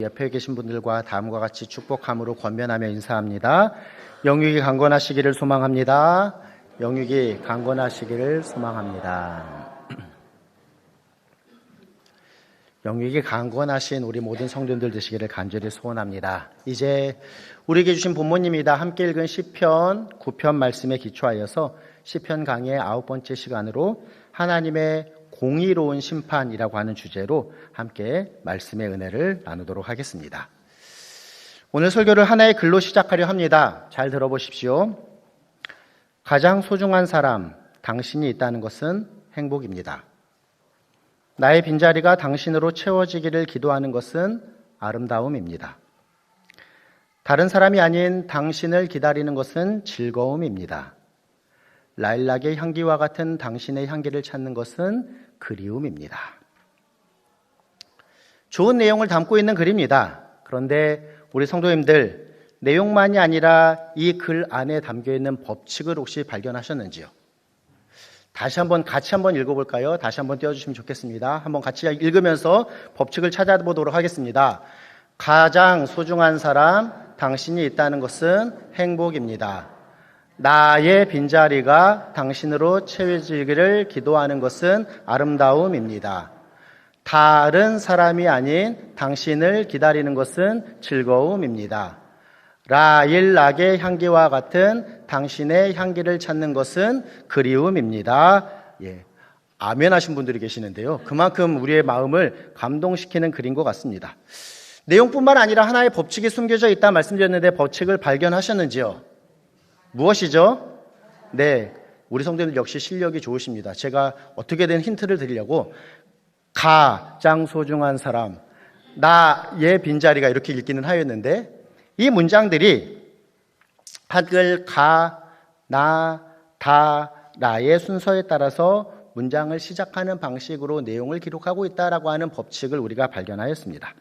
옆에 계신 분들과 다음과 같이 축복함으로 권면하며 인사합니다. 영육이 강건하시기를 소망합니다. 영육이 강건하시기를 소망합니다. 영육이 강건하신 우리 모든 성도님들 되시기를 간절히 소원합니다. 이제 우리에게 주신 본문입니다. 함께 읽은 시편 9편 말씀에 기초하여서 시편 강의 9번째 시간으로 하나님의 공의로운 심판이라고 하는 주제로 함께 말씀의 은혜를 나누도록 하겠습니다. 오늘 설교를 하나의 글로 시작하려 합니다. 잘 들어보십시오. 가장 소중한 사람, 당신이 있다는 것은 행복입니다. 나의 빈자리가 당신으로 채워지기를 기도하는 것은 아름다움입니다. 다른 사람이 아닌 당신을 기다리는 것은 즐거움입니다. 라일락의 향기와 같은 당신의 향기를 찾는 것은 그리움입니다. 좋은 내용을 담고 있는 글입니다. 그런데 우리 성도님들, 내용만이 아니라 이 글 안에 담겨있는 법칙을 혹시 발견하셨는지요? 같이 한번 읽어볼까요? 다시 한번 띄워주시면 좋겠습니다. 한번 같이 읽으면서 법칙을 찾아보도록 하겠습니다. 가장 소중한 사람, 당신이 있다는 것은 행복입니다. 나의 빈자리가 당신으로 채워지기를 기도하는 것은 아름다움입니다. 다른 사람이 아닌 당신을 기다리는 것은 즐거움입니다. 라일락의 향기와 같은 당신의 향기를 찾는 것은 그리움입니다. 아멘 하신 분들이 계시는데요. 그만큼 우리의 마음을 감동시키는 글인 것 같습니다. 내용뿐만 아니라 하나의 법칙이 숨겨져 있다 말씀드렸는데 법칙을 발견하셨는지요? 무엇이죠? 네, 우리 성도님들 역시 실력이 좋으십니다. 제가 어떻게든 힌트를 드리려고 가장 소중한 사람, 나의 빈자리가 이렇게 읽기는 하였는데 이 문장들이 한글 가, 나, 다, 라의 순서에 따라서 문장을 시작하는 방식으로 내용을 기록하고 있다라고 하는 법칙을 우리가 발견하였습니다.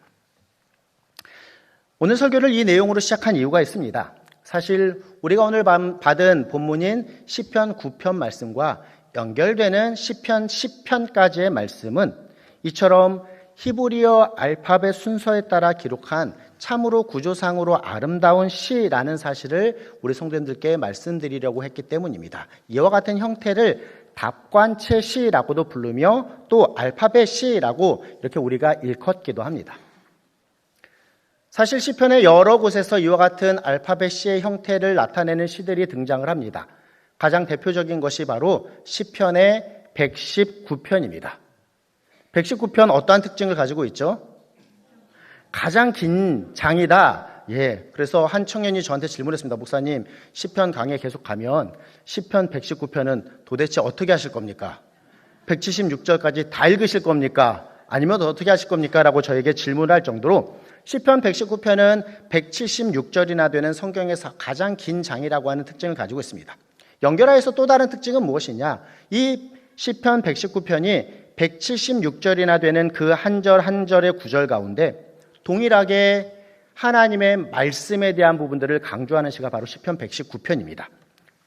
오늘 설교를 이 내용으로 시작한 이유가 있습니다. 사실 우리가 오늘 받은 본문인 시편 9편 말씀과 연결되는 시편 10편까지의 말씀은 이처럼 히브리어 알파벳 순서에 따라 기록한 참으로 구조상으로 아름다운 시라는 사실을 우리 성도님들께 말씀드리려고 했기 때문입니다. 이와 같은 형태를 답관체 시라고도 부르며 또 알파벳 시라고 이렇게 우리가 일컫기도 합니다. 사실 시편의 여러 곳에서 이와 같은 알파벳 시의 형태를 나타내는 시들이 등장을 합니다. 가장 대표적인 것이 바로 시편의 119편입니다. 119편 어떠한 특징을 가지고 있죠? 가장 긴 장이다. 그래서 한 청년이 저한테 질문했습니다. 목사님, 시편 강의 계속 가면 시편 119편은 도대체 어떻게 하실 겁니까? 176절까지 다 읽으실 겁니까? 아니면 어떻게 하실 겁니까? 라고 저에게 질문할 정도로 시편 119편은 176절이나 되는 성경에서 가장 긴 장이라고 하는 특징을 가지고 있습니다. 연결하여서 또 다른 특징은 무엇이냐? 이 시편 119편이 176절이나 되는 그 한 절 한 절의 구절 가운데 동일하게 하나님의 말씀에 대한 부분들을 강조하는 시가 바로 시편 119편입니다.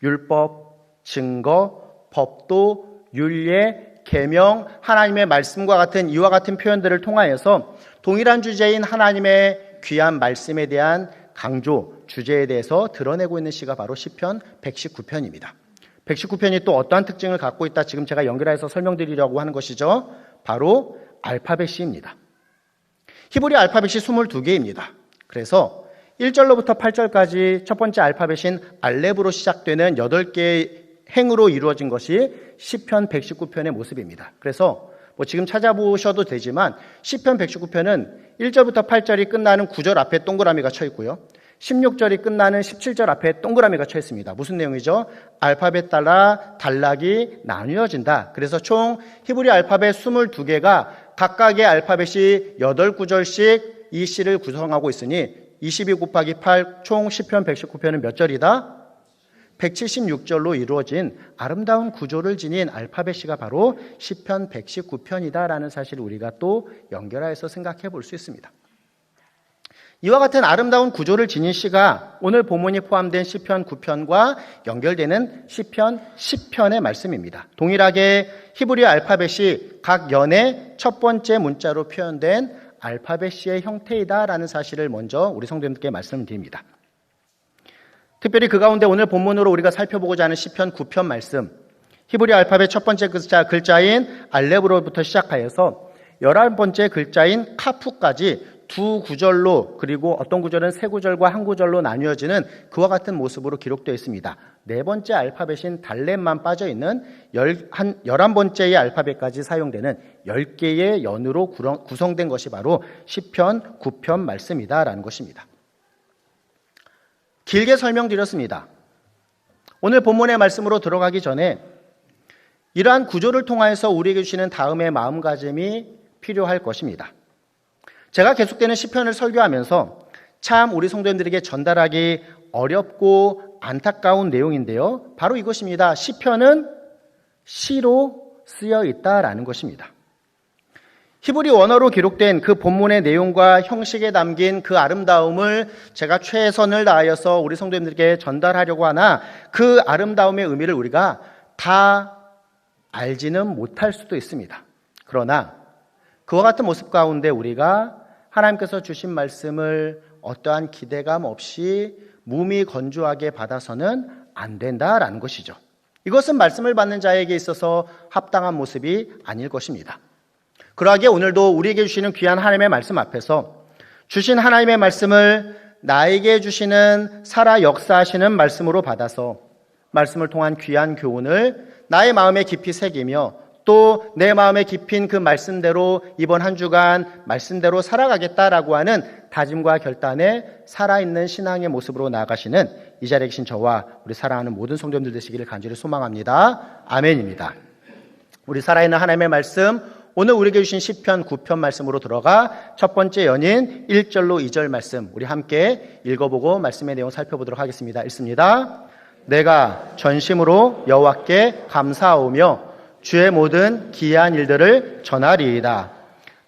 율법, 증거, 법도, 율례, 계명, 하나님의 말씀과 같은 이와 같은 표현들을 통하여서 동일한 주제인 하나님의 귀한 말씀에 대한 강조, 주제에 대해서 드러내고 있는 시가 바로 시편 119편입니다. 119편이 또 어떠한 특징을 갖고 있다 지금 제가 연결해서 설명드리려고 하는 것이죠. 바로 알파벳 시입니다. 히브리 알파벳이 22개입니다. 그래서 1절로부터 8절까지 첫 번째 알파벳인 알렙으로 시작되는 8개의 행으로 이루어진 것이 시편 119편의 모습입니다. 그래서 지금 찾아보셔도 되지만 시편 119편은 1절부터 8절이 끝나는 9절 앞에 동그라미가 쳐 있고요. 16절이 끝나는 17절 앞에 동그라미가 쳐 있습니다. 무슨 내용이죠? 알파벳 따라 단락이 나뉘어진다. 그래서 총 히브리 알파벳 22개가 각각의 알파벳이 8구절씩 이 시를 구성하고 있으니 22 곱하기 8 총 시편 119편은 몇 절이다? 176절로 이루어진 아름다운 구조를 지닌 알파벳 시가 바로 시편 119편이다라는 사실을 우리가 또 연결해서 생각해 볼 수 있습니다. 이와 같은 아름다운 구조를 지닌 시가 오늘 본문이 포함된 시편 9편과 연결되는 시편 10편의 말씀입니다. 동일하게 히브리 알파벳이 각 연의 첫 번째 문자로 표현된 알파벳 C의 형태이다라는 사실을 먼저 우리 성도님들께 말씀드립니다. 특별히 그 가운데 오늘 본문으로 우리가 살펴보고자 하는 시편 9편 말씀, 히브리 알파벳 첫 번째 글자인 알렙으로부터 시작하여서 11번째 글자인 카프까지 두 구절로, 그리고 어떤 구절은 세 구절과 한 구절로 나뉘어지는 그와 같은 모습으로 기록되어 있습니다. 네 번째 알파벳인 달렛만 빠져있는 11번째의 알파벳까지 사용되는 10개의 연으로 구성된 것이 바로 시편 9편 말씀이다라는 것입니다. 길게 설명드렸습니다. 오늘 본문의 말씀으로 들어가기 전에 이러한 구조를 통하여서 우리에게 주시는 다음의 마음가짐이 필요할 것입니다. 제가 계속되는 시편을 설교하면서 참 우리 성도님들에게 전달하기 어렵고 안타까운 내용인데요. 바로 이것입니다. 시편은 시로 쓰여 있다라는 것입니다. 히브리 원어로 기록된 그 본문의 내용과 형식에 담긴 그 아름다움을 제가 최선을 다하여서 우리 성도님들에게 전달하려고 하나 그 아름다움의 의미를 우리가 다 알지는 못할 수도 있습니다. 그러나 그와 같은 모습 가운데 우리가 하나님께서 주신 말씀을 어떠한 기대감 없이 무미건조하게 받아서는 안 된다라는 것이죠. 이것은 말씀을 받는 자에게 있어서 합당한 모습이 아닐 것입니다. 그러하기에 오늘도 우리에게 주시는 귀한 하나님의 말씀 앞에서 주신 하나님의 말씀을 나에게 주시는 살아 역사하시는 말씀으로 받아서 말씀을 통한 귀한 교훈을 나의 마음에 깊이 새기며 또 내 마음에 깊인 그 말씀대로 이번 한 주간 말씀대로 살아가겠다라고 하는 다짐과 결단에 살아있는 신앙의 모습으로 나아가시는 이 자리에 계신 저와 우리 사랑하는 모든 성도님들 되시기를 간절히 소망합니다. 아멘입니다. 우리 살아있는 하나님의 말씀, 오늘 우리에게 주신 시편 9편 말씀으로 들어가 첫 번째 연인 1절로 2절 말씀 우리 함께 읽어보고 말씀의 내용 살펴보도록 하겠습니다. 읽습니다. 내가 전심으로 여호와께 감사하오며 주의 모든 기이한 일들을 전하리이다.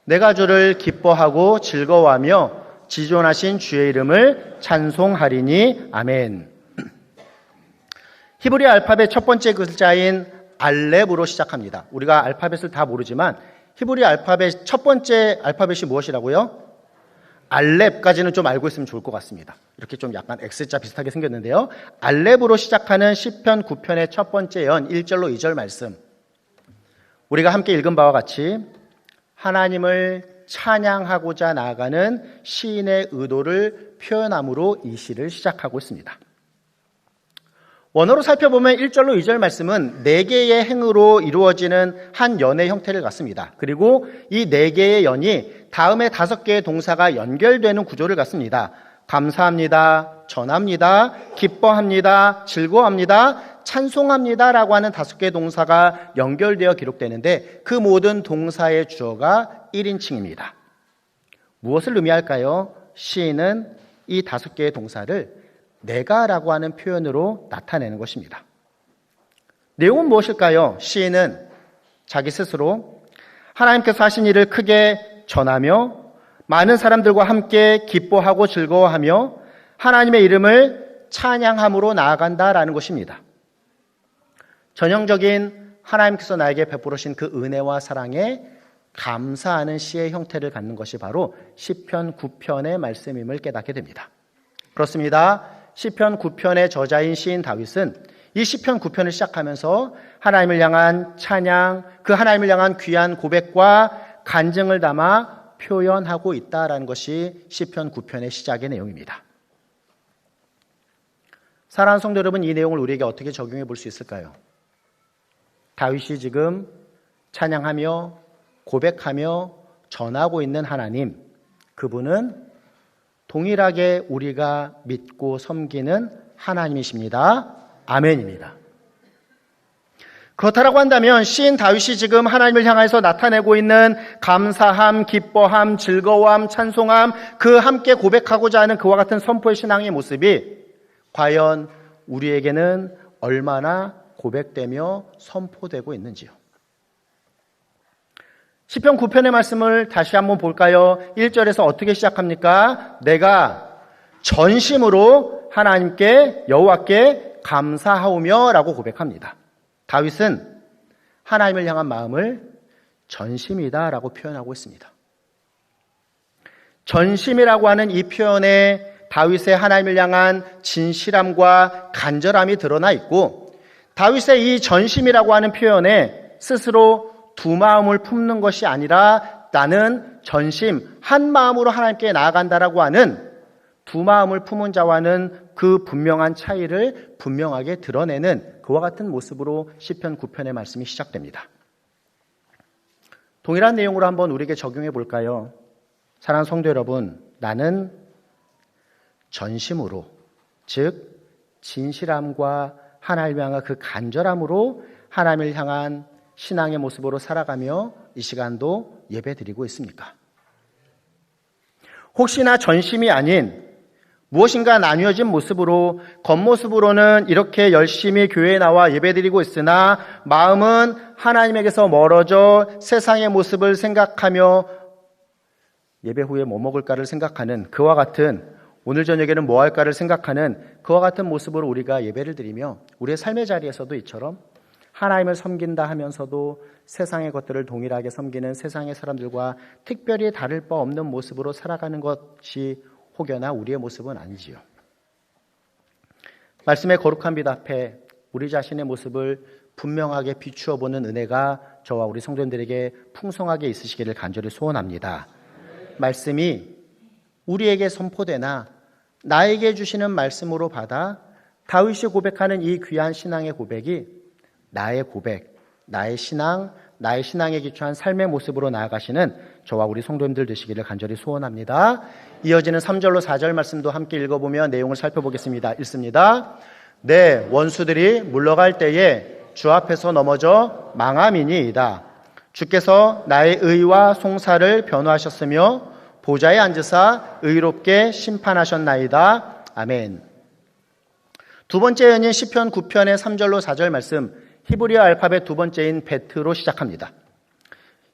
내가 주를 기뻐하고 즐거워하며 지존하신 주의 이름을 찬송하리니. 아멘. 히브리 알파벳 첫 번째 글자인 알렙으로 시작합니다. 우리가 알파벳을 다 모르지만 히브리 알파벳 첫 번째 알파벳이 무엇이라고요? 알렙까지는 좀 알고 있으면 좋을 것 같습니다. 이렇게 좀 약간 X자 비슷하게 생겼는데요. 알렙으로 시작하는 시편 9편의 첫 번째 연 1절로 2절 말씀, 우리가 함께 읽은 바와 같이 하나님을 찬양하고자 나아가는 시인의 의도를 표현함으로 이 시를 시작하고 있습니다. 원어로 살펴보면 1절로 2절 말씀은 4개의 행으로 이루어지는 한 연의 형태를 갖습니다. 그리고 이 4개의 연이 다음에 5개의 동사가 연결되는 구조를 갖습니다. 감사합니다, 전합니다, 기뻐합니다, 즐거워합니다, 찬송합니다라고 하는 5개의 동사가 연결되어 기록되는데 그 모든 동사의 주어가 1인칭입니다. 무엇을 의미할까요? 시인은 이 5개의 동사를 내가라고 하는 표현으로 나타내는 것입니다. 내용은 무엇일까요? 시인은 자기 스스로 하나님께서 하신 일을 크게 전하며 많은 사람들과 함께 기뻐하고 즐거워하며 하나님의 이름을 찬양함으로 나아간다라는 것입니다. 전형적인 하나님께서 나에게 베풀으신 그 은혜와 사랑에 감사하는 시의 형태를 갖는 것이 바로 시편 9편의 말씀임을 깨닫게 됩니다. 그렇습니다. 시편 9편의 저자인 시인 다윗은 이 시편 9편을 시작하면서 하나님을 향한 찬양, 그 하나님을 향한 귀한 고백과 간증을 담아 표현하고 있다라는 것이 시편 9편의 시작의 내용입니다. 사랑하는 성도 여러분, 이 내용을 우리에게 어떻게 적용해 볼 수 있을까요? 다윗이 지금 찬양하며 고백하며 전하고 있는 하나님, 그분은 동일하게 우리가 믿고 섬기는 하나님이십니다. 아멘입니다. 그렇다라고 한다면 시인 다윗이 지금 하나님을 향해서 나타내고 있는 감사함, 기뻐함, 즐거워함, 찬송함, 그 함께 고백하고자 하는 그와 같은 선포의 신앙의 모습이 과연 우리에게는 얼마나 고백되며 선포되고 있는지요. 시편 9편의 말씀을 다시 한번 볼까요? 1절에서 어떻게 시작합니까? 내가 전심으로 하나님께 여호와께 감사하오며 라고 고백합니다. 다윗은 하나님을 향한 마음을 전심이다 라고 표현하고 있습니다. 전심이라고 하는 이 표현에 다윗의 하나님을 향한 진실함과 간절함이 드러나 있고, 다윗의 이 전심이라고 하는 표현에 스스로 두 마음을 품는 것이 아니라 나는 전심 한 마음으로 하나님께 나아간다라고 하는 두 마음을 품은 자와는 그 분명한 차이를 분명하게 드러내는 그와 같은 모습으로 시편 9편의 말씀이 시작됩니다. 동일한 내용으로 한번 우리에게 적용해 볼까요? 사랑하는 성도 여러분, 나는 전심으로, 즉 진실함과 하나님을 향한 그 간절함으로 하나님을 향한 신앙의 모습으로 살아가며 이 시간도 예배드리고 있습니까? 혹시나 전심이 아닌 무엇인가 나뉘어진 모습으로, 겉모습으로는 이렇게 열심히 교회에 나와 예배드리고 있으나 마음은 하나님에게서 멀어져 세상의 모습을 생각하며 예배 후에 뭐 먹을까를 생각하는 그와 같은, 오늘 저녁에는 뭐 할까를 생각하는 그와 같은 모습으로 우리가 예배를 드리며 우리의 삶의 자리에서도 이처럼 하나님을 섬긴다 하면서도 세상의 것들을 동일하게 섬기는 세상의 사람들과 특별히 다를 바 없는 모습으로 살아가는 것이 혹여나 우리의 모습은 아니지요. 말씀의 거룩한 빛 앞에 우리 자신의 모습을 분명하게 비추어 보는 은혜가 저와 우리 성도님들에게 풍성하게 있으시기를 간절히 소원합니다. 말씀이 우리에게 선포되나 나에게 주시는 말씀으로 받아 다윗이 고백하는 이 귀한 신앙의 고백이 나의 고백, 나의 신앙, 나의 신앙에 기초한 삶의 모습으로 나아가시는 저와 우리 성도님들 되시기를 간절히 소원합니다. 이어지는 3절로 4절 말씀도 함께 읽어보며 내용을 살펴보겠습니다. 읽습니다. 내 원수들이 물러갈 때에 주 앞에서 넘어져 망함이니이다. 주께서 나의 의와 송사를 변호하셨으며 보좌에 앉으사 의롭게 심판하셨나이다. 아멘. 두 번째 연인 시편 9편의 3절로 4절 말씀, 히브리어 알파벳 두 번째인 베트로 시작합니다.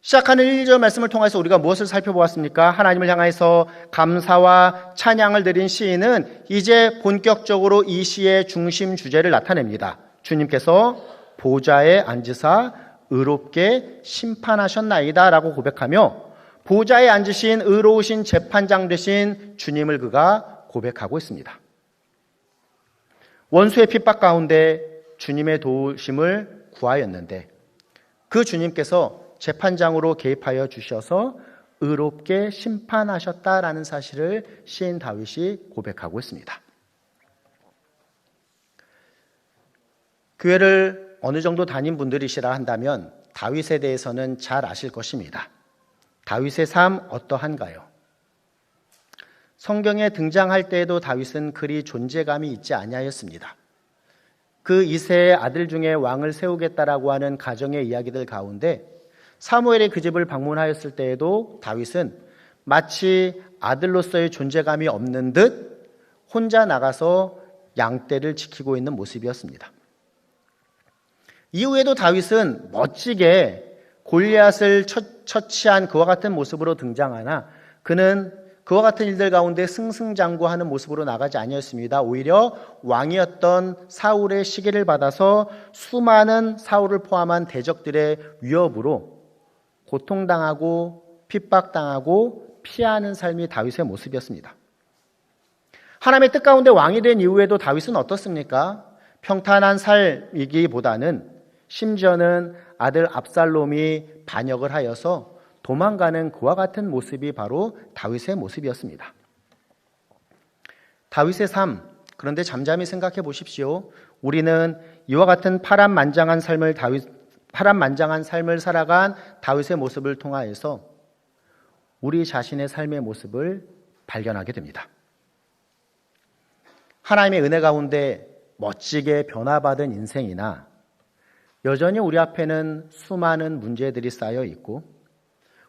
시작하는 1절 말씀을 통해서 우리가 무엇을 살펴보았습니까? 하나님을 향해서 감사와 찬양을 드린 시인은 이제 본격적으로 이 시의 중심 주제를 나타냅니다. 주님께서 보좌에 앉으사 의롭게 심판하셨나이다 라고 고백하며 보좌에 앉으신 의로우신 재판장 되신 주님을 그가 고백하고 있습니다. 원수의 핍박 가운데 주님의 도우심을 구하였는데 그 주님께서 재판장으로 개입하여 주셔서 의롭게 심판하셨다라는 사실을 시인 다윗이 고백하고 있습니다. 교회를 어느 정도 다닌 분들이시라 한다면 다윗에 대해서는 잘 아실 것입니다. 다윗의 삶 어떠한가요? 성경에 등장할 때에도 다윗은 그리 존재감이 있지 아니하였습니다. 그 이새의 아들 중에 왕을 세우겠다라고 하는 가정의 이야기들 가운데 사무엘이 그 집을 방문하였을 때에도 다윗은 마치 아들로서의 존재감이 없는 듯 혼자 나가서 양떼를 지키고 있는 모습이었습니다. 이후에도 다윗은 멋지게 골리앗을 처치한 그와 같은 모습으로 등장하나 그는 그와 같은 일들 가운데 승승장구하는 모습으로 나가지 아니었습니다. 오히려 왕이었던 사울의 시기를 받아서 수많은 사울을 포함한 대적들의 위협으로 고통당하고 핍박당하고 피하는 삶이 다윗의 모습이었습니다. 하나님의 뜻 가운데 왕이 된 이후에도 다윗은 어떻습니까? 평탄한 삶이기보다는 심지어는 아들 압살롬이 반역을 하여서 도망가는 그와 같은 모습이 바로 다윗의 모습이었습니다. 다윗의 삶, 그런데 잠잠히 생각해 보십시오. 우리는 이와 같은 파란만장한 삶을 살아간 다윗의 모습을 통하여서 우리 자신의 삶의 모습을 발견하게 됩니다. 하나님의 은혜 가운데 멋지게 변화받은 인생이나 여전히 우리 앞에는 수많은 문제들이 쌓여 있고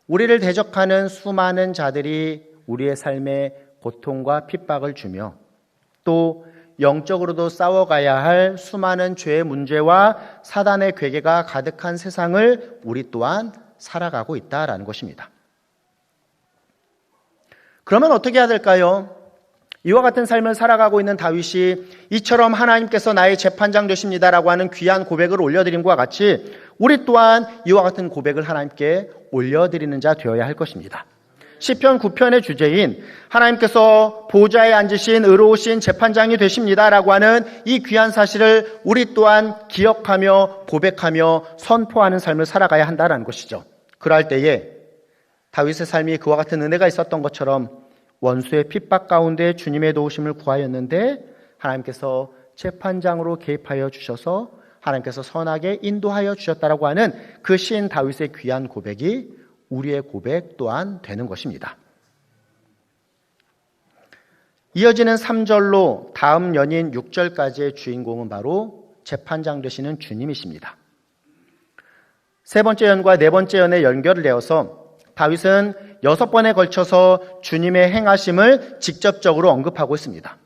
우리를 대적하는 수많은 자들이 우리의 삶에 고통과 핍박을 주며 또 영적으로도 싸워가야 할 수많은 죄의 문제와 사단의 괴계가 가득한 세상을 우리 또한 살아가고 있다라는 것입니다. 그러면 어떻게 해야 될까요? 이와 같은 삶을 살아가고 있는 다윗이 이처럼 하나님께서 나의 재판장 되십니다라고 하는 귀한 고백을 올려드림과 같이 우리 또한 이와 같은 고백을 하나님께 올려드리는 자 되어야 할 것입니다. 시편 9편의 주제인 하나님께서 보좌에 앉으신 의로우신 재판장이 되십니다라고 하는 이 귀한 사실을 우리 또한 기억하며 고백하며 선포하는 삶을 살아가야 한다는 것이죠. 그럴 때에 다윗의 삶이 그와 같은 은혜가 있었던 것처럼 원수의 핍박 가운데 주님의 도우심을 구하였는데 하나님께서 재판장으로 개입하여 주셔서 하나님께서 선하게 인도하여 주셨다라고 하는 그 시인 다윗의 귀한 고백이 우리의 고백 또한 되는 것입니다. 이어지는 3절로 다음 연인 6절까지의 주인공은 바로 재판장 되시는 주님이십니다. 세 번째 연과 네 번째 연의 연결을 내어서 다윗은 6번에 걸쳐서 주님의 행하심을 직접적으로 언급하고 있습니다.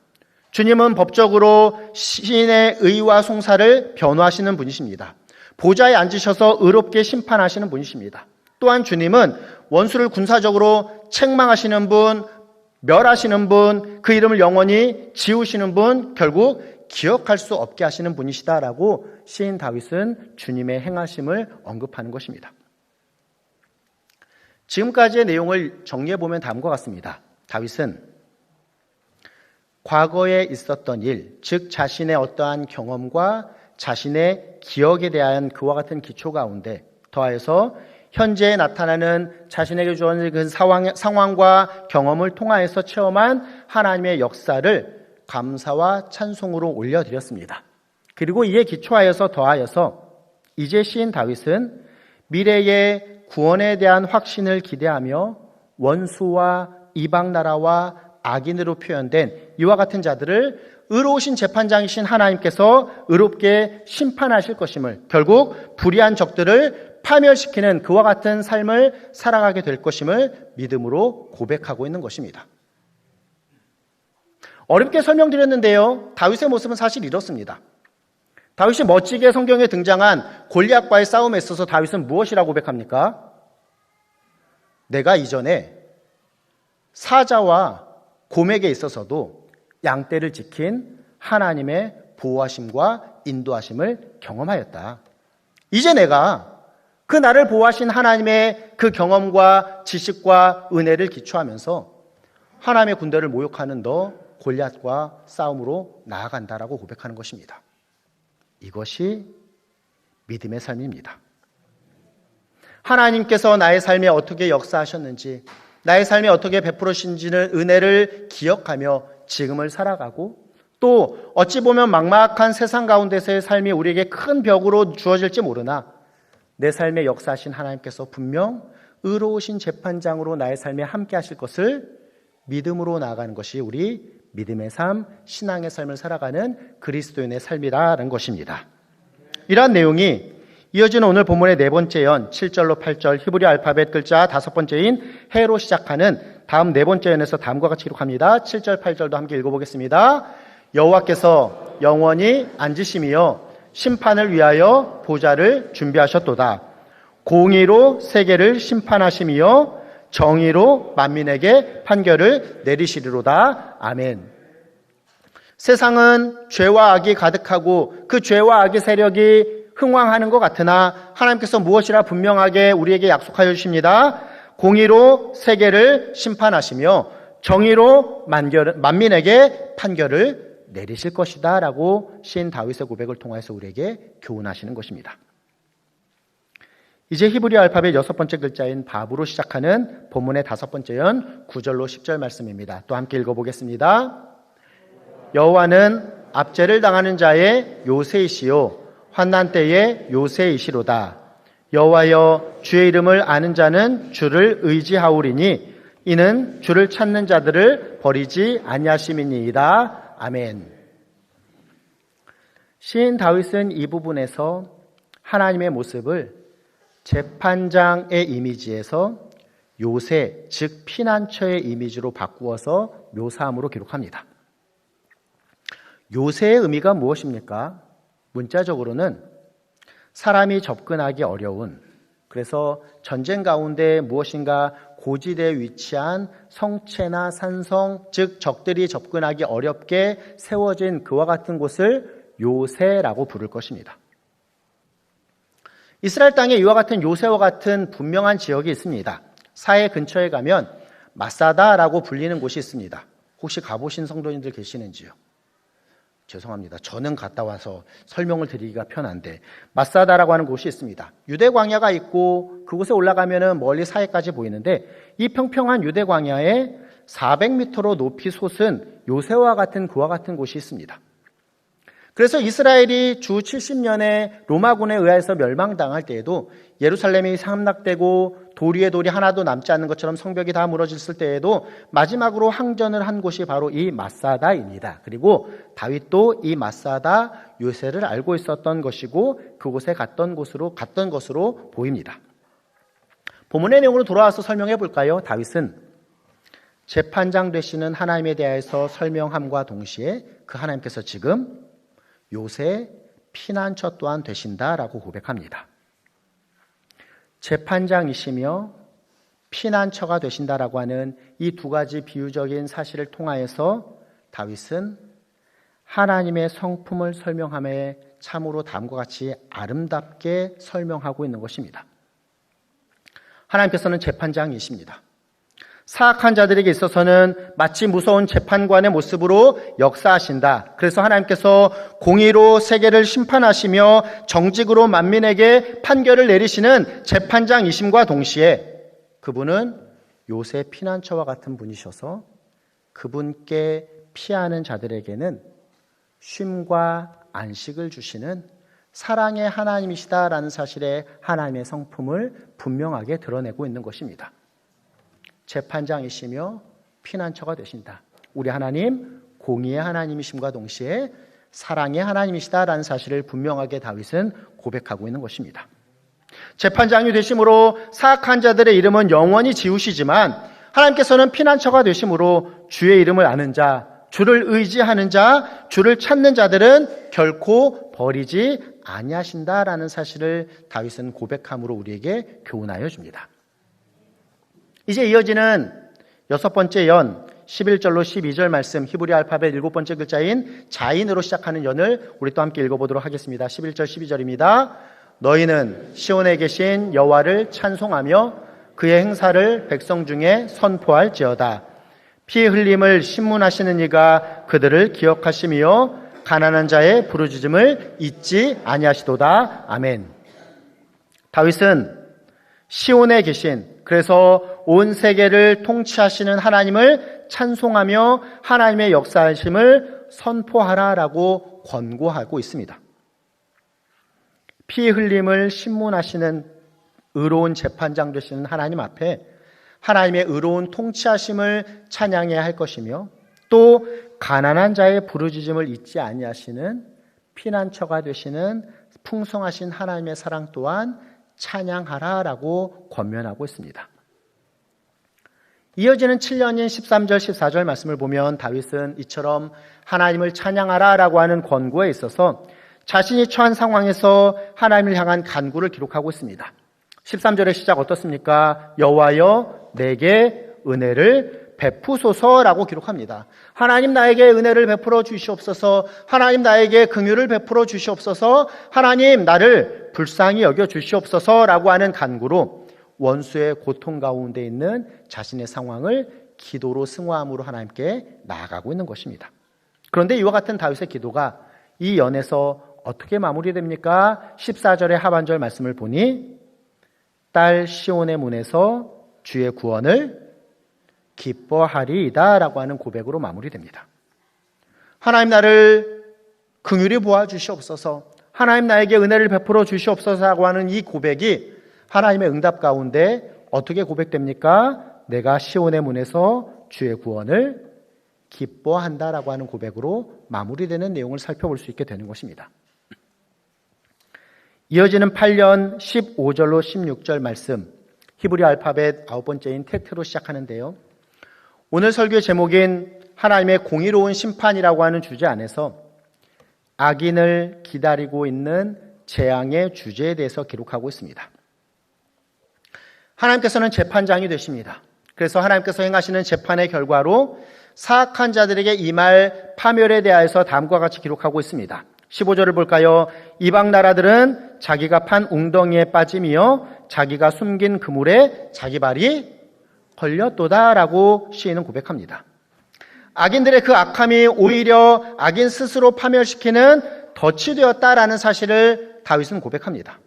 주님은 법적으로 시인의 의와 송사를 변호하시는 분이십니다. 보좌에 앉으셔서 의롭게 심판하시는 분이십니다. 또한 주님은 원수를 군사적으로 책망하시는 분, 멸하시는 분, 그 이름을 영원히 지우시는 분, 결국 기억할 수 없게 하시는 분이시다라고 시인 다윗은 주님의 행하심을 언급하는 것입니다. 지금까지의 내용을 정리해보면 다음과 같습니다. 다윗은 과거에 있었던 일, 즉 자신의 어떠한 경험과 자신의 기억에 대한 그와 같은 기초 가운데 더하여서 현재에 나타나는 자신에게 주어진 그 상황과 경험을 통하여서 체험한 하나님의 역사를 감사와 찬송으로 올려드렸습니다. 그리고 이에 기초하여서 더하여서 이제 시인 다윗은 미래의 구원에 대한 확신을 기대하며 원수와 이방 나라와 악인으로 표현된 이와 같은 자들을 의로우신 재판장이신 하나님께서 의롭게 심판하실 것임을, 결국 불의한 적들을 파멸시키는 그와 같은 삶을 살아가게 될 것임을 믿음으로 고백하고 있는 것입니다. 어렵게 설명드렸는데요, 다윗의 모습은 사실 이렇습니다. 다윗이 멋지게 성경에 등장한 골리앗과의 싸움에 있어서 다윗은 무엇이라고 고백합니까? 내가 이전에 사자와 곰에게 있어서도 양떼를 지킨 하나님의 보호하심과 인도하심을 경험하였다. 이제 내가 그 나를 보호하신 하나님의 그 경험과 지식과 은혜를 기초하면서 하나님의 군대를 모욕하는 너 골리앗과 싸움으로 나아간다라고 고백하는 것입니다. 이것이 믿음의 삶입니다. 하나님께서 나의 삶에 어떻게 역사하셨는지, 나의 삶에 어떻게 베풀으신지는 은혜를 기억하며 지금을 살아가고, 또 어찌 보면 막막한 세상 가운데서의 삶이 우리에게 큰 벽으로 주어질지 모르나 내 삶에 역사하신 하나님께서 분명 의로우신 재판장으로 나의 삶에 함께 하실 것을 믿음으로 나아가는 것이 우리 믿음의 삶, 신앙의 삶을 살아가는 그리스도인의 삶이라는 것입니다. 이러한 내용이 이어지는 오늘 본문의 네 번째 연 7절로 8절 히브리 알파벳 글자 5번째인 해로 시작하는 다음 네 번째 연에서 다음과 같이 기록합니다. 7절 8절도 함께 읽어보겠습니다. 여호와께서 영원히 앉으심이여 심판을 위하여 보좌를 준비하셨도다. 공의로 세계를 심판하심이여 정의로 만민에게 판결을 내리시리로다. 아멘. 세상은 죄와 악이 가득하고 그 죄와 악의 세력이 흥왕하는 것 같으나 하나님께서 무엇이라 분명하게 우리에게 약속하여 주십니다. 공의로 세계를 심판하시며 정의로 만민에게 판결을 내리실 것이다 라고 시인 다윗의 고백을 통해서 우리에게 교훈하시는 것입니다. 이제 히브리 알파벳 6번째 글자인 바브로 시작하는 본문의 5번째 연 9절로 10절 말씀입니다. 또 함께 읽어보겠습니다. 여호와는 압제를 당하는 자의 요새이시요 환난 때의 요새이시로다. 여호와여 주의 이름을 아는 자는 주를 의지하오리니 이는 주를 찾는 자들을 버리지 아니하심이니이다. 아멘. 시인 다윗은 이 부분에서 하나님의 모습을 재판장의 이미지에서 요새, 즉 피난처의 이미지로 바꾸어서 묘사함으로 기록합니다. 요새의 의미가 무엇입니까? 문자적으로는 사람이 접근하기 어려운, 그래서 전쟁 가운데 무엇인가 고지대에 위치한 성체나 산성, 즉 적들이 접근하기 어렵게 세워진 그와 같은 곳을 요새라고 부를 것입니다. 이스라엘 땅에 이와 같은 요새와 같은 분명한 지역이 있습니다. 사해 근처에 가면 마사다라고 불리는 곳이 있습니다. 혹시 가보신 성도님들 계시는지요? 죄송합니다. 저는 갔다 와서 설명을 드리기가 편한데 마사다라고 하는 곳이 있습니다. 유대 광야가 있고 그곳에 올라가면은 멀리 사해까지 보이는데 이 평평한 유대 광야에 400m로 높이 솟은 요새와 같은 그와 같은 곳이 있습니다. 그래서 이스라엘이 주 70년에 로마군에 의해서 멸망당할 때에도 예루살렘이 함락되고 돌 위에 돌이 하나도 남지 않는 것처럼 성벽이 다 무너졌을 때에도 마지막으로 항전을 한 곳이 바로 이 마사다입니다. 그리고 다윗도 이 마사다 요새를 알고 있었던 것이고 그곳에 갔던 것으로 보입니다. 본문의 내용으로 돌아와서 설명해 볼까요? 다윗은 재판장 되시는 하나님에 대해서 설명함과 동시에 그 하나님께서 지금 요새 피난처 또한 되신다라고 고백합니다. 재판장이시며 피난처가 되신다라고 하는 이 두 가지 비유적인 사실을 통하여서 다윗은 하나님의 성품을 설명함에 참으로 다음과 같이 아름답게 설명하고 있는 것입니다. 하나님께서는 재판장이십니다. 사악한 자들에게 있어서는 마치 무서운 재판관의 모습으로 역사하신다. 그래서 하나님께서 공의로 세계를 심판하시며 정직으로 만민에게 판결을 내리시는 재판장이심과 동시에 그분은 요새 피난처와 같은 분이셔서 그분께 피하는 자들에게는 쉼과 안식을 주시는 사랑의 하나님이시다라는 사실에 하나님의 성품을 분명하게 드러내고 있는 것입니다. 재판장이시며 피난처가 되신다. 우리 하나님 공의의 하나님이심과 동시에 사랑의 하나님이시다라는 사실을 분명하게 다윗은 고백하고 있는 것입니다. 재판장이 되심으로 사악한 자들의 이름은 영원히 지우시지만 하나님께서는 피난처가 되심으로 주의 이름을 아는 자, 주를 의지하는 자, 주를 찾는 자들은 결코 버리지 아니하신다라는 사실을 다윗은 고백함으로 우리에게 교훈하여 줍니다. 이제 이어지는 6번째 연 11절로 12절 말씀 히브리 알파벳 7번째 글자인 자인으로 시작하는 연을 우리 또 함께 읽어보도록 하겠습니다. 11절 12절입니다. 너희는 시온에 계신 여호와를 찬송하며 그의 행사를 백성 중에 선포할지어다. 피 흘림을 신문하시는 이가 그들을 기억하시며 가난한 자의 부르짖음을 잊지 아니하시도다. 아멘. 다윗은 시온에 계신, 그래서 온 세계를 통치하시는 하나님을 찬송하며 하나님의 역사하심을 선포하라라고 권고하고 있습니다. 피 흘림을 신문하시는 의로운 재판장 되시는 하나님 앞에 하나님의 의로운 통치하심을 찬양해야 할 것이며 또 가난한 자의 부르짖음을 잊지 아니하시는 피난처가 되시는 풍성하신 하나님의 사랑 또한 찬양하라라고 권면하고 있습니다. 이어지는 7년인 13절 14절 말씀을 보면 다윗은 이처럼 하나님을 찬양하라라고 하는 권고에 있어서 자신이 처한 상황에서 하나님을 향한 간구를 기록하고 있습니다. 13절의 시작 어떻습니까? 여호와여 내게 은혜를 베푸소서라고 기록합니다. 하나님 나에게 은혜를 베풀어 주시옵소서. 하나님 나에게 긍휼을 베풀어 주시옵소서. 하나님 나를 불쌍히 여겨 주시옵소서라고 하는 간구로 원수의 고통 가운데 있는 자신의 상황을 기도로 승화함으로 하나님께 나아가고 있는 것입니다. 그런데 이와 같은 다윗의 기도가 이 연에서 어떻게 마무리됩니까? 14절의 하반절 말씀을 보니 딸 시온의 문에서 주의 구원을 기뻐하리이다 라고 하는 고백으로 마무리됩니다. 하나님 나를 긍휼히 보아 주시옵소서. 하나님 나에게 은혜를 베풀어 주시옵소서라고 하는 이 고백이 하나님의 응답 가운데 어떻게 고백됩니까? 내가 시온의 문에서 주의 구원을 기뻐한다라고 하는 고백으로 마무리되는 내용을 살펴볼 수 있게 되는 것입니다. 이어지는 8년 15절로 16절 말씀 히브리 알파벳 9번째인 테트로 시작하는데요. 오늘 설교의 제목인 하나님의 공의로운 심판이라고 하는 주제 안에서 악인을 기다리고 있는 재앙의 주제에 대해서 기록하고 있습니다. 하나님께서는 재판장이 되십니다. 그래서 하나님께서 행하시는 재판의 결과로 사악한 자들에게 임할 파멸에 대하여서 다음과 같이 기록하고 있습니다. 15절을 볼까요? 이방 나라들은 자기가 판 웅덩이에 빠짐이요 자기가 숨긴 그물에 자기 발이 걸렸도다라고 시인은 고백합니다. 악인들의 그 악함이 오히려 악인 스스로 파멸시키는 덫이 되었다라는 사실을 다윗은 고백합니다.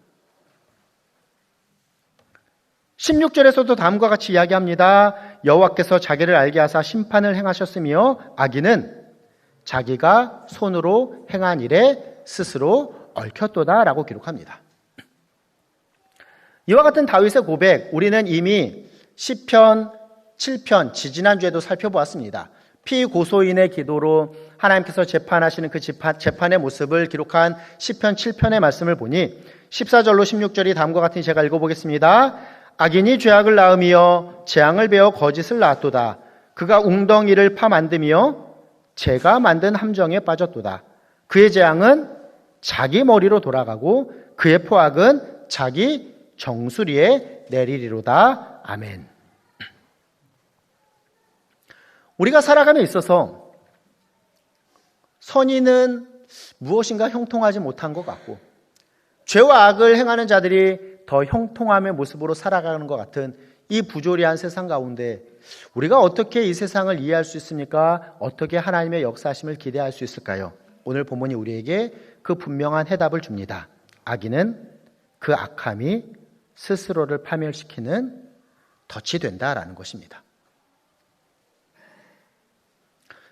16절에서도 다음과 같이 이야기합니다. 여호와께서 자기를 알게 하사 심판을 행하셨으며 악인은 자기가 손으로 행한 일에 스스로 얽혔도다라고 기록합니다. 이와 같은 다윗의 고백, 우리는 이미 시편 7편 지지난주에도 살펴보았습니다. 피고소인의 기도로 하나님께서 재판하시는 그 재판의 모습을 기록한 시편 7편의 말씀을 보니 14절로 16절이 다음과 같으니 제가 읽어보겠습니다. 악인이 죄악을 낳으며 재앙을 베어 거짓을 낳았도다. 그가 웅덩이를 파 만드며 재가 만든 함정에 빠졌도다. 그의 재앙은 자기 머리로 돌아가고 그의 포악은 자기 정수리에 내리리로다. 아멘. 우리가 살아감에 있어서 선인은 무엇인가 형통하지 못한 것 같고 죄와 악을 행하는 자들이 더 형통함의 모습으로 살아가는 것 같은 이 부조리한 세상 가운데 우리가 어떻게 이 세상을 이해할 수 있습니까? 어떻게 하나님의 역사하심을 기대할 수 있을까요? 오늘 본문이 우리에게 그 분명한 해답을 줍니다. 악인은 그 악함이 스스로를 파멸시키는 덫이 된다라는 것입니다.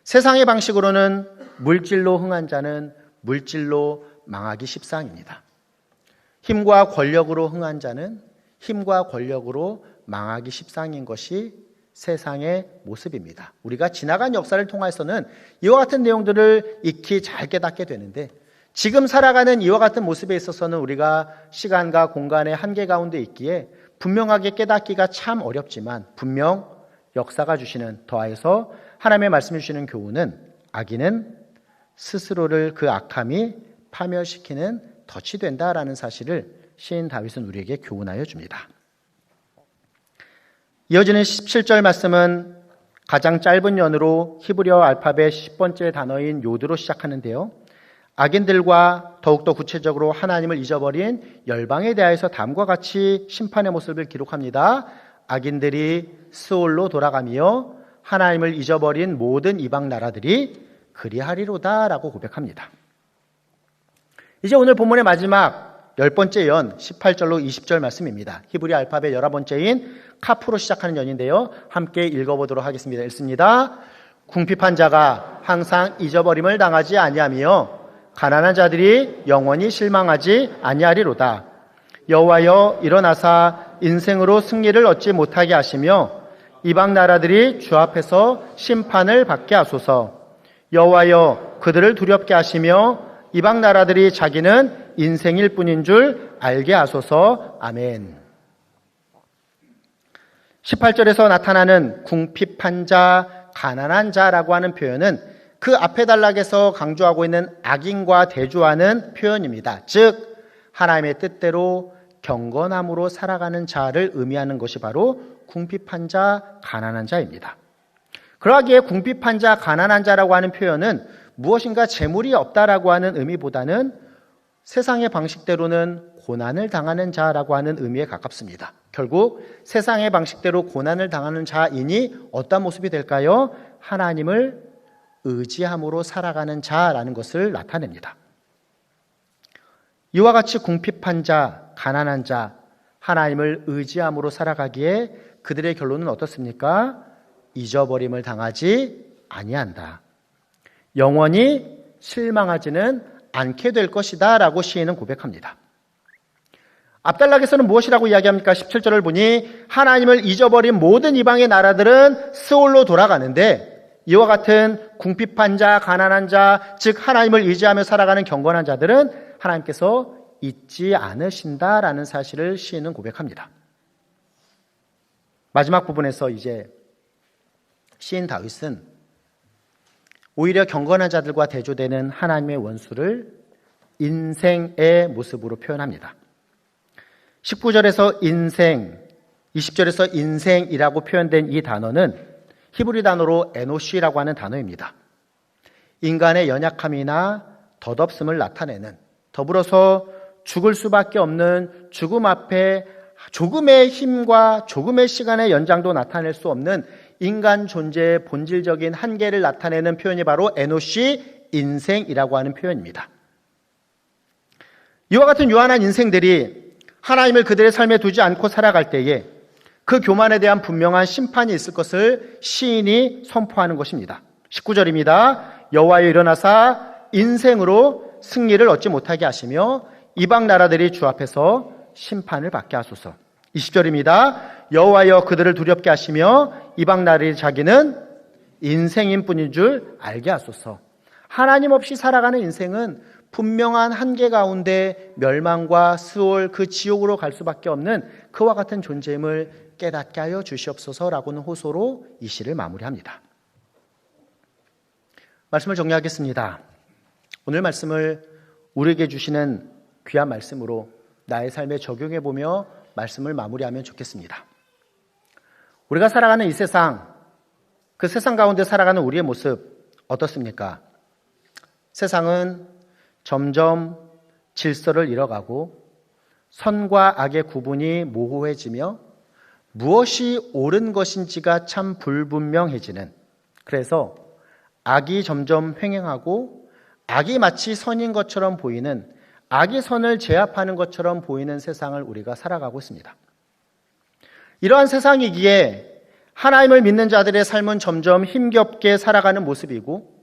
세상의 방식으로는 물질로 흥한 자는 물질로 망하기 십상입니다. 힘과 권력으로 흥한 자는 힘과 권력으로 망하기 십상인 것이 세상의 모습입니다. 우리가 지나간 역사를 통해서는 이와 같은 내용들을 익히 잘 깨닫게 되는데 지금 살아가는 이와 같은 모습에 있어서는 우리가 시간과 공간의 한계 가운데 있기에 분명하게 깨닫기가 참 어렵지만 분명 역사가 주시는 더하여서 하나님의 말씀해 주시는 교훈은 악인은 스스로를 그 악함이 파멸시키는 덫이 된다라는 사실을 시인 다윗은 우리에게 교훈하여 줍니다. 이어지는 17절 말씀은 가장 짧은 연으로 히브리어 알파벳 10번째 단어인 요드로 시작하는데요. 악인들과 더욱더 구체적으로 하나님을 잊어버린 열방에 대하여서 다음과 같이 심판의 모습을 기록합니다. 악인들이 스올로 돌아가며 하나님을 잊어버린 모든 이방 나라들이 그리하리로다 라고 고백합니다. 이제 오늘 본문의 마지막 10번째 연 18절로 20절 말씀입니다. 히브리 알파벳 11번째인 카프로 시작하는 연인데요. 함께 읽어보도록 하겠습니다. 읽습니다. 궁핍한 자가 항상 잊어버림을 당하지 아니하며 가난한 자들이 영원히 실망하지 아니하리로다. 여호와여 일어나사 인생으로 승리를 얻지 못하게 하시며 이방 나라들이 주 앞에서 심판을 받게 하소서. 여호와여 그들을 두렵게 하시며 이방 나라들이 자기는 인생일 뿐인 줄 알게 하소서. 아멘. 18절에서 나타나는 궁핍한 자, 가난한 자라고 하는 표현은 그 앞에 단락에서 강조하고 있는 악인과 대조하는 표현입니다. 즉 하나님의 뜻대로 경건함으로 살아가는 자를 의미하는 것이 바로 궁핍한 자, 가난한 자입니다. 그러기에 궁핍한 자, 가난한 자라고 하는 표현은 무엇인가 재물이 없다라고 하는 의미보다는 세상의 방식대로는 고난을 당하는 자라고 하는 의미에 가깝습니다. 결국 세상의 방식대로 고난을 당하는 자이니 어떤 모습이 될까요? 하나님을 의지함으로 살아가는 자라는 것을 나타냅니다. 이와 같이 궁핍한 자, 가난한 자, 하나님을 의지함으로 살아가기에 그들의 결론은 어떻습니까? 잊어버림을 당하지 아니한다. 영원히 실망하지는 않게 될 것이다 라고 시인은 고백합니다. 앞단락에서는 무엇이라고 이야기합니까? 17절을 보니 하나님을 잊어버린 모든 이방의 나라들은 스올로 돌아가는데 이와 같은 궁핍한 자, 가난한 자, 즉 하나님을 의지하며 살아가는 경건한 자들은 하나님께서 잊지 않으신다라는 사실을 시인은 고백합니다. 마지막 부분에서 이제 시인 다윗은 오히려 경건한 자들과 대조되는 하나님의 원수를 인생의 모습으로 표현합니다. 19절에서 인생, 20절에서 인생이라고 표현된 이 단어는 히브리 단어로 에노시라고 하는 단어입니다. 인간의 연약함이나 덧없음을 나타내는, 더불어서 죽을 수밖에 없는 죽음 앞에 조금의 힘과 조금의 시간의 연장도 나타낼 수 없는 인간 존재의 본질적인 한계를 나타내는 표현이 바로 에노시 인생이라고 하는 표현입니다. 이와 같은 유한한 인생들이 하나님을 그들의 삶에 두지 않고 살아갈 때에 그 교만에 대한 분명한 심판이 있을 것을 시인이 선포하는 것입니다. 19절입니다. 여호와여 일어나사 인생으로 승리를 얻지 못하게 하시며 이방 나라들이 주 앞에서 심판을 받게 하소서. 20절입니다. 여호와여 그들을 두렵게 하시며 이방 나라의 자기는 인생인 뿐인 줄 알게 하소서. 하나님 없이 살아가는 인생은 분명한 한계 가운데 멸망과 스올 그 지옥으로 갈 수밖에 없는 그와 같은 존재임을 깨닫게 하여 주시옵소서라고는 호소로 이 시를 마무리합니다. 말씀을 정리하겠습니다. 오늘 말씀을 우리에게 주시는 귀한 말씀으로 나의 삶에 적용해보며 말씀을 마무리하면 좋겠습니다. 우리가 살아가는 이 세상, 그 세상 가운데 살아가는 우리의 모습 어떻습니까? 세상은 점점 질서를 잃어가고 선과 악의 구분이 모호해지며 무엇이 옳은 것인지가 참 불분명해지는, 그래서 악이 점점 횡행하고 악이 마치 선인 것처럼 보이는, 악이 선을 제압하는 것처럼 보이는 세상을 우리가 살아가고 있습니다. 이러한 세상이기에 하나님을 믿는 자들의 삶은 점점 힘겹게 살아가는 모습이고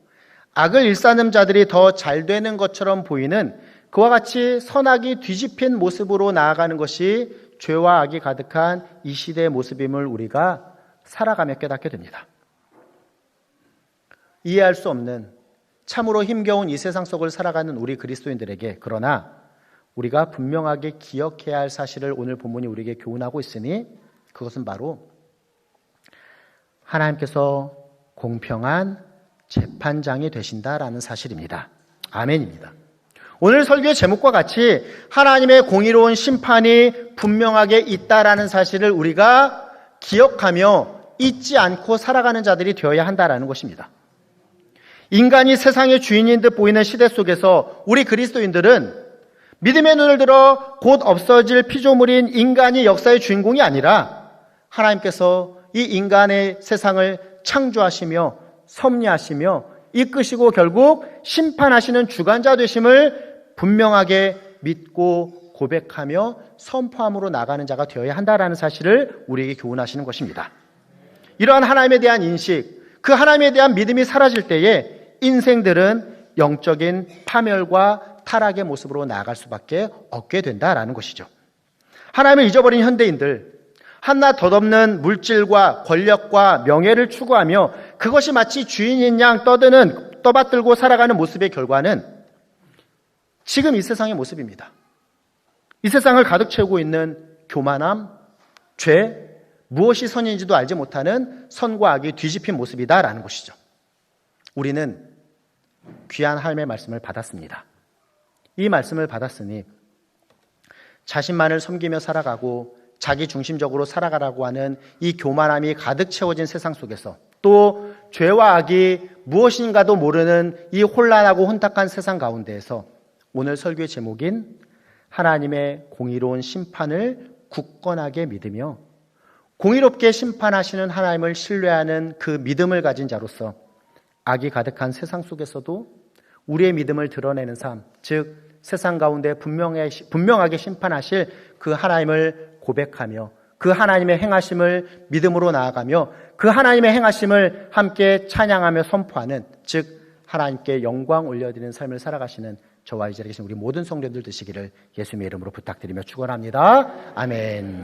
악을 일삼는 자들이 더 잘 되는 것처럼 보이는 그와 같이 선악이 뒤집힌 모습으로 나아가는 것이 죄와 악이 가득한 이 시대의 모습임을 우리가 살아가며 깨닫게 됩니다. 이해할 수 없는 참으로 힘겨운 이 세상 속을 살아가는 우리 그리스도인들에게, 그러나 우리가 분명하게 기억해야 할 사실을 오늘 본문이 우리에게 교훈하고 있으니 그것은 바로 하나님께서 공평한 재판장이 되신다라는 사실입니다. 아멘입니다. 오늘 설교의 제목과 같이 하나님의 공의로운 심판이 분명하게 있다라는 사실을 우리가 기억하며 잊지 않고 살아가는 자들이 되어야 한다라는 것입니다. 인간이 세상의 주인인 듯 보이는 시대 속에서 우리 그리스도인들은 믿음의 눈을 들어 곧 없어질 피조물인 인간이 역사의 주인공이 아니라 하나님께서 이 인간의 세상을 창조하시며 섭리하시며 이끄시고 결국 심판하시는 주관자 되심을 분명하게 믿고 고백하며 선포함으로 나가는 자가 되어야 한다는 사실을 우리에게 교훈하시는 것입니다. 이러한 하나님에 대한 인식, 그 하나님에 대한 믿음이 사라질 때에 인생들은 영적인 파멸과 타락의 모습으로 나아갈 수밖에 없게 된다라는 것이죠. 하나님을 잊어버린 현대인들, 한낱 덧없는 물질과 권력과 명예를 추구하며 그것이 마치 주인인 양 떠받들고 살아가는 모습의 결과는 지금 이 세상의 모습입니다. 이 세상을 가득 채우고 있는 교만함, 죄, 무엇이 선인지도 알지 못하는 선과 악이 뒤집힌 모습이다라는 것이죠. 우리는 귀한 하나님의 말씀을 받았습니다. 이 말씀을 받았으니 자신만을 섬기며 살아가고 자기 중심적으로 살아가라고 하는 이 교만함이 가득 채워진 세상 속에서, 또 죄와 악이 무엇인가도 모르는 이 혼란하고 혼탁한 세상 가운데에서 오늘 설교의 제목인 하나님의 공의로운 심판을 굳건하게 믿으며 공의롭게 심판하시는 하나님을 신뢰하는 그 믿음을 가진 자로서 악이 가득한 세상 속에서도 우리의 믿음을 드러내는 삶, 즉 세상 가운데 분명하게 심판하실 그 하나님을 고백하며 그 하나님의 행하심을 믿음으로 나아가며 그 하나님의 행하심을 함께 찬양하며 선포하는, 즉 하나님께 영광 올려드리는 삶을 살아가시는 저와 이 자리에 계신 우리 모든 성도들 되시기를 예수님의 이름으로 부탁드리며 축원합니다. 아멘.